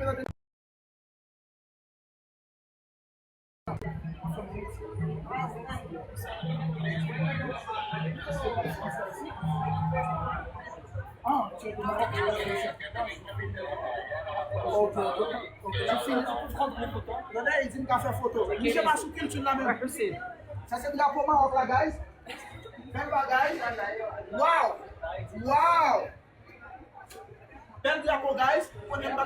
Ah, tu es du Maroc. Ok, tu finis, tu peux prendre des photos. Regardez, il dit qu'il va faire photo. Monsieur Massou, tu l'as même. Ça, c'est le drapeau Maroc, là, guys. Belle bagaille. Wow! Wow! Bel drapeau, guys. On est pas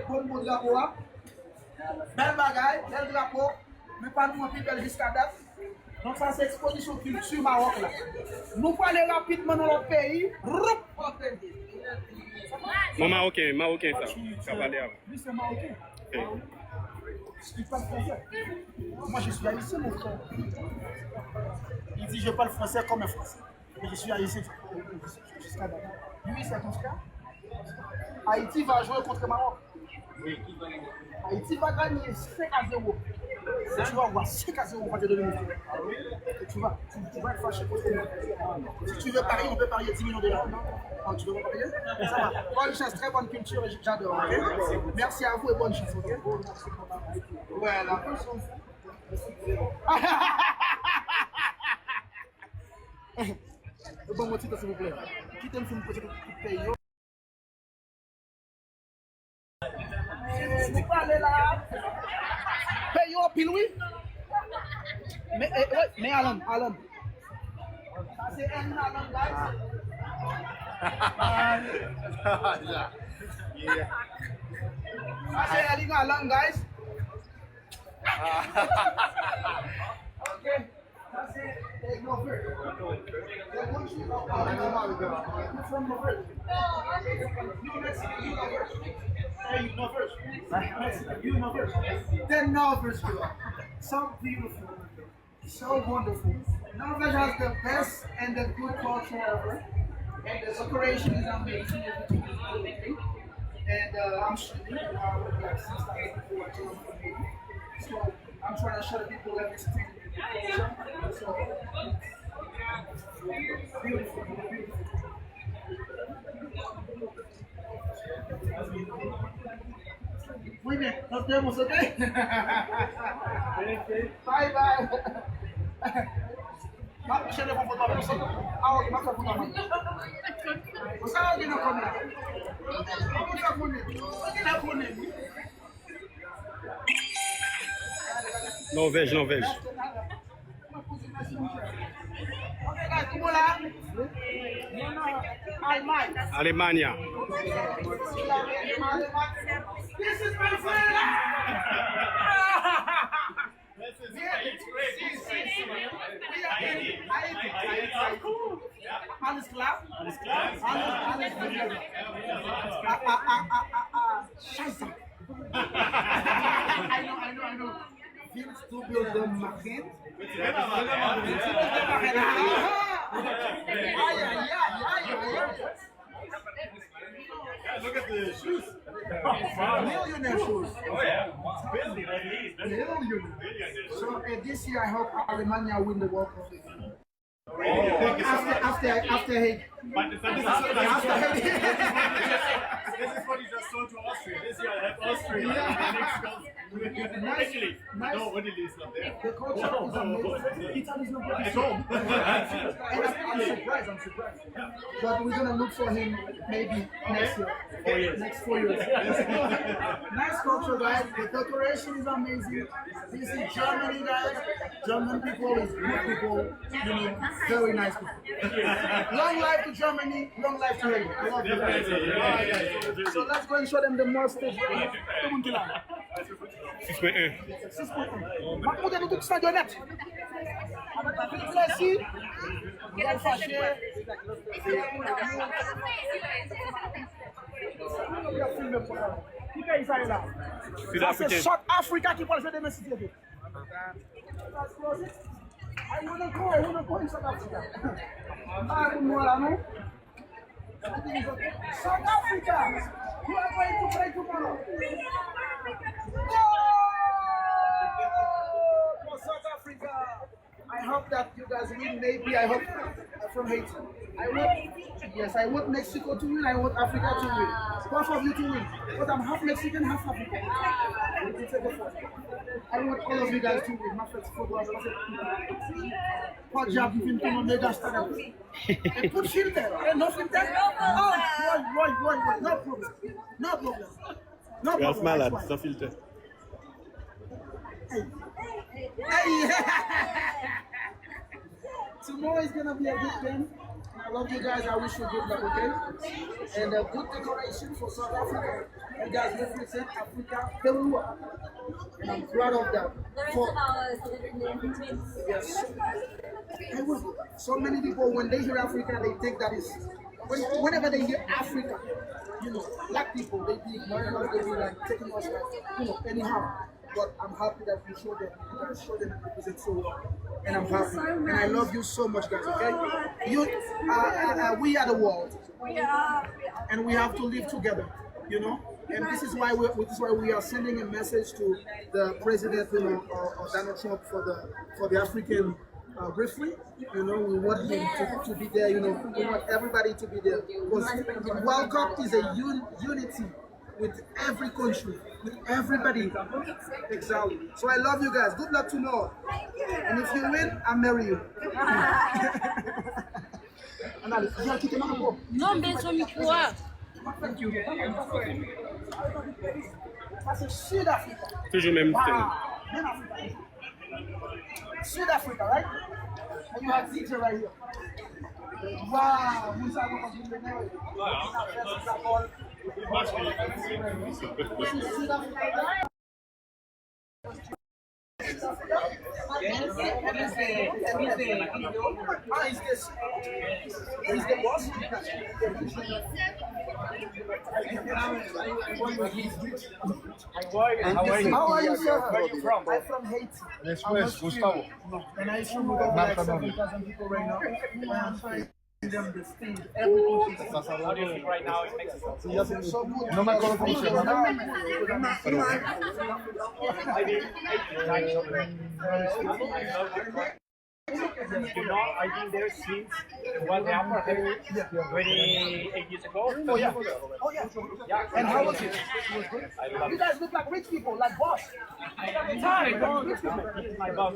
bon drapeau. Belle bagaille, bel drapeau. Mais pas nous, plus belle jusqu'à date. Donc, ça, c'est exposition culture Maroc, là. Nous pouvons aller rapidement dans notre pays. Mon marocain, ça va aller avant. Lui, c'est marocain. Ok. Je parle français. Moi, je suis haïtien, mon frère. Il dit, je parle français comme un français. Mais je suis haïtien jusqu'à date. Lui, c'est ton frère. Haïti va jouer contre Maroc. Haïti va gagner 5-0. Et tu vas voir 5-0 contre le Dominicain. Et tu vas être fâché contre nous. Si tu veux parier, on peut parier 10 millions de dollars. Non, tu veux pas parier? Ça va. Bonne chance, très bonne culture, j'adore. Okay? Merci à vous et bonne chance. Okay? Voilà. Bon, mon titre, s'il vous plaît. Quittez le film pour que tu payes. Vous pouvez aller là. Payons pile, oui. Mais Alan. Ça, c'est un Alan, guys. Ça, c'est un Alan, guys. Ok. Ça, c'est Nover. They're Norvers, so beautiful, so wonderful. Norvège has the best and the good culture ever, and the decoration is amazing. And I'm shooting like 6,000 people, so I'm trying to show the people that it's so beautiful. Muy bien, nos vemos, ¿ok? Bye, bye. Je ne comprends pas personne. Ah, ok, ma femme, vous savez qu'il y a un problème. Norvège. Allemagne. This is my friend! Alles klar? Alles Scheiße. I know. Willst du Bilder machen? Look at the shoes. Millionaire shoes. Oh yeah. It's busy, Millionaire. So this year I hope Alemania win the World Cup. After Haiti. But this is what you just sold to Austria. This year I have Austria. Italy. No, Italy is not there. The culture is amazing. Italy is not there. At home. I'm surprised. But we're gonna look for him maybe next year. 4 years. Next 4 years. Nice culture, guys. The decoration is amazing. This is Germany, guys. German people is good people. Very nice people. Long life to Germany. Long life to Haiti. I love you. So let's go and show them the mustard. 6.1. 6.1. Mahmoud est tout ça honnête. Ici, il est fâché. Qui paye ça là? C'est South Africa qui peut jouer des messieurs. I wanna go in South Africa. South Africa! You are going to play tomorrow. For South Africa! I hope that you guys win. Maybe I hope from Haiti. I hope Yes, I want Mexico to win. I want Africa to win. Both of you to win. But I'm half Mexican, half African. I want all of you guys to win. My first football. What job you can do on the dust? And put filter. And no filter. Oh, why. No problem. No problem. No You are problem. smile That's at why. sans filter. Hey. Tomorrow is gonna be a good game. I love you guys. I wish you good luck, okay? And a good decoration for South Africa. You guys represent Africa very well. And I'm proud of that. The rest For, of our celebrities. yes. I will. So many people, when they hear Africa, they think that is. Whenever they hear Africa, black people, they be ignoring us, they be like taking us like, anyhow. But I'm happy that we show them, represent so well. And I'm happy. And I love you so much, guys, okay? We are the world. We are. And we have to live together, And this is why we are sending a message to the president, Donald Trump for the African referee. We want him to be there. We want everybody to be there because the World Cup is a unity with every country, with everybody. Exactly. So I love you guys. Good luck tomorrow. And if you win, I'll marry you. Non, mais son micro. Thank you. That's South Africa. Toujours même thing. Wow. South Africa, right? And you have DJ right here. Wow. Musa Musa. This is South Africa. Is the boss? How are you, sir? Where are you from? I'm from Haiti. Después, Gustavo. And I show you like 7,000 people right now. And I'm trying to them the stage. Everything. How do you feel right now in Mexico? So good. No me acuerdo cómo se llama. I did 8 children. I've been there since the apartheid 28 years ago. Oh yeah. And how was it? It was good. You guys look like rich people, like boss. Rich people. He's my boss.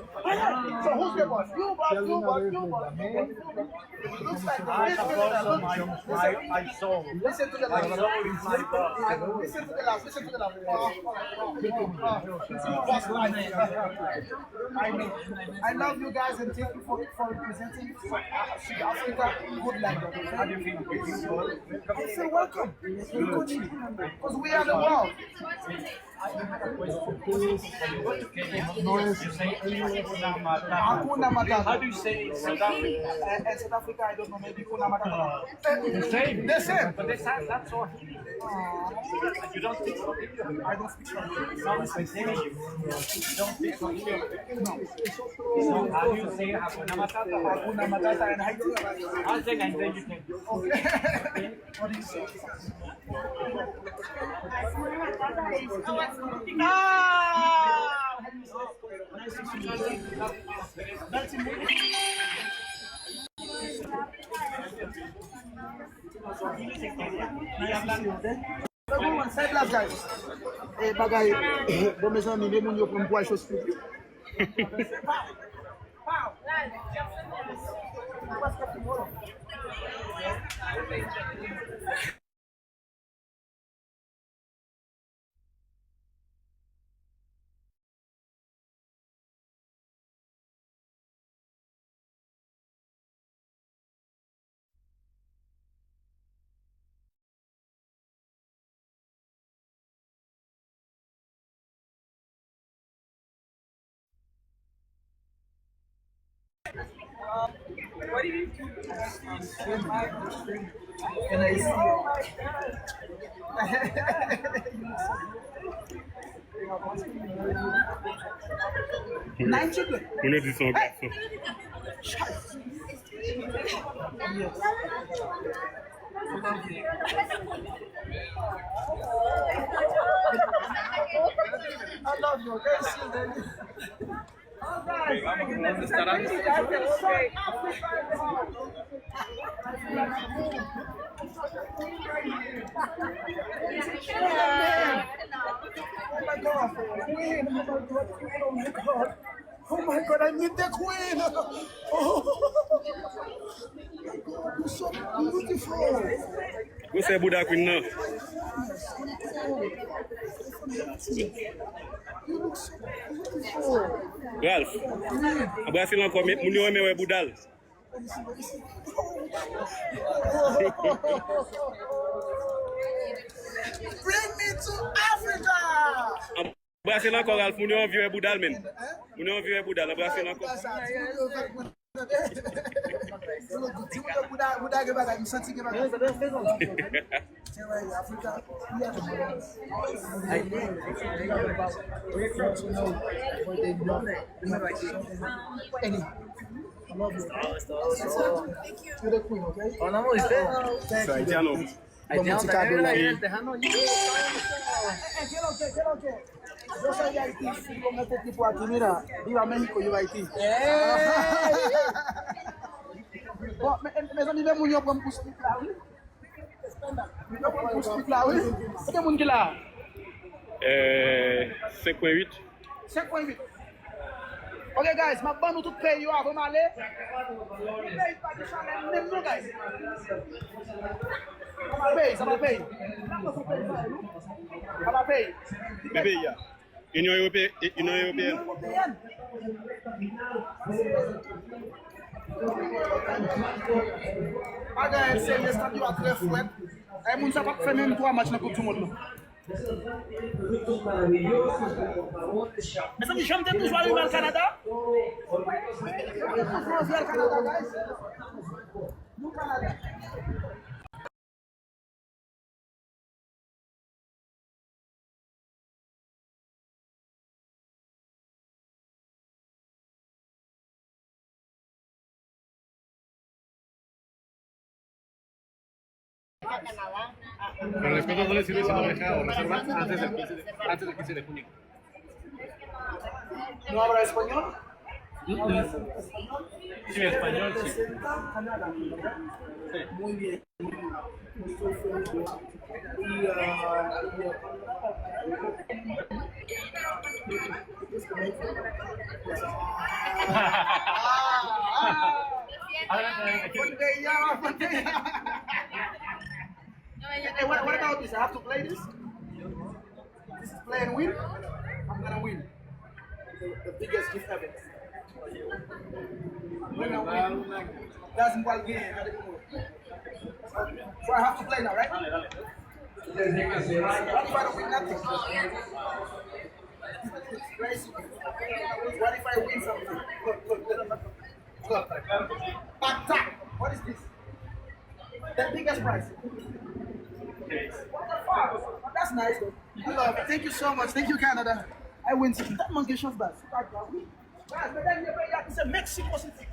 So who's the boss? You boss. Looks like the rich people. My soul. Listen to the My last. soul is my boss. Listen to the last. I love you guys and thank you for representing South Africa. Good luck. How do you feel? I feel welcome. Because we are the world. Hakuna Matata. How do you say it in South Africa? And South Africa, I don't know, maybe Hakuna Matata. The same. The same. But that's all. You don't speak Swahili. I don't speak Swahili. No, I'm saying you don't speak Swahili. No. So how do you say Hakuna Matata? Hakuna Matata and Haiti. I'll say and then you can. Okay. What do you say? Everyone said last guys. Bagay, bon mes amis, les moun yo prend bois chose studio. What do you do? And I see. 9 children. On a dit son garçon. I love you. Guys, see you. Oh, guys. Oh my God, queen! Oh my God, queen! Oh my God! Oh my God, I meet the queen! Oh, you're so beautiful! Who say Buddha Queen now? You look so beautiful! Ralph, aba si lan ko moun yo eme we Budal. Bring me to Africa! Aba si lan ko Ralph moun yo viewe Budal men. Moun yo viewe Budal, aba si lan ko. So Haitiano. Yo soy de Haití, y con este tipo aquí, mira, viva México, viva Haití. Mes amis, même nous avons pour speak là, oui. Nous avons pour speak là, oui. C'est quel monde qui est là? 5.8. 5.8. Ok, guys, ma bonne tout pays avant d'aller. Ne paye pas de chaleur, même nous, guys. Ça va payer. Ça va payer. Bébé, ya. Union Européenne. Union Européenne. Regarde, c'est le stade à très fouet. Et moun ça pas fait même 3 matchs dans la Coupe du Monde. Mais ça me chante toujours aller au Canada. Canada, guys. Nous Canada. Con respecto a no decirle si no deja o reserva antes del 15 de junio. ¿No habla español? Sí, español, sí. Muy bien. Hey, what about this? I have to play this? This is play and win? I'm gonna win. The biggest gift ever. Win and win. That's in one game. So I have to play now, right? What if I don't win nothing? It's crazy. What if I win something? Look. Back tap. What is this? The biggest prize. What the fuck? Oh, that's nice though. I love it. Thank you so much. Thank you, Canada. I win something. That monkey shows back. Guys, but then it's a Mexico City.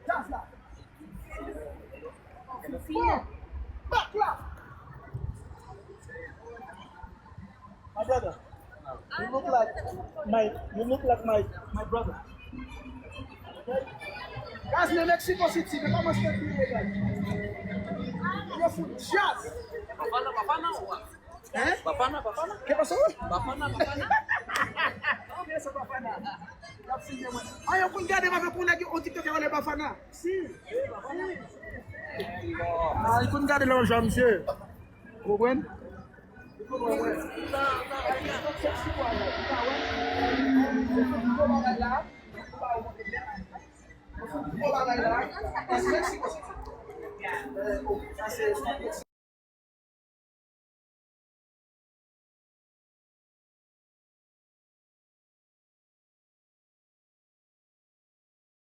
That's that. Back left. My brother. You look like my brother. Okay? Guys, in Mexico City, the mama step here, guys. Your food, jazz. Bafana o what? ¿Eh? Bafana. ¿Qué pasó? Bafana. ¿Qué es Bafana? Ay, yo con gade va a poner aquí un TikTok que vale Bafana. Sí. Ay, con gade lo jam, monsieur. Vous comprenez? Ça c'est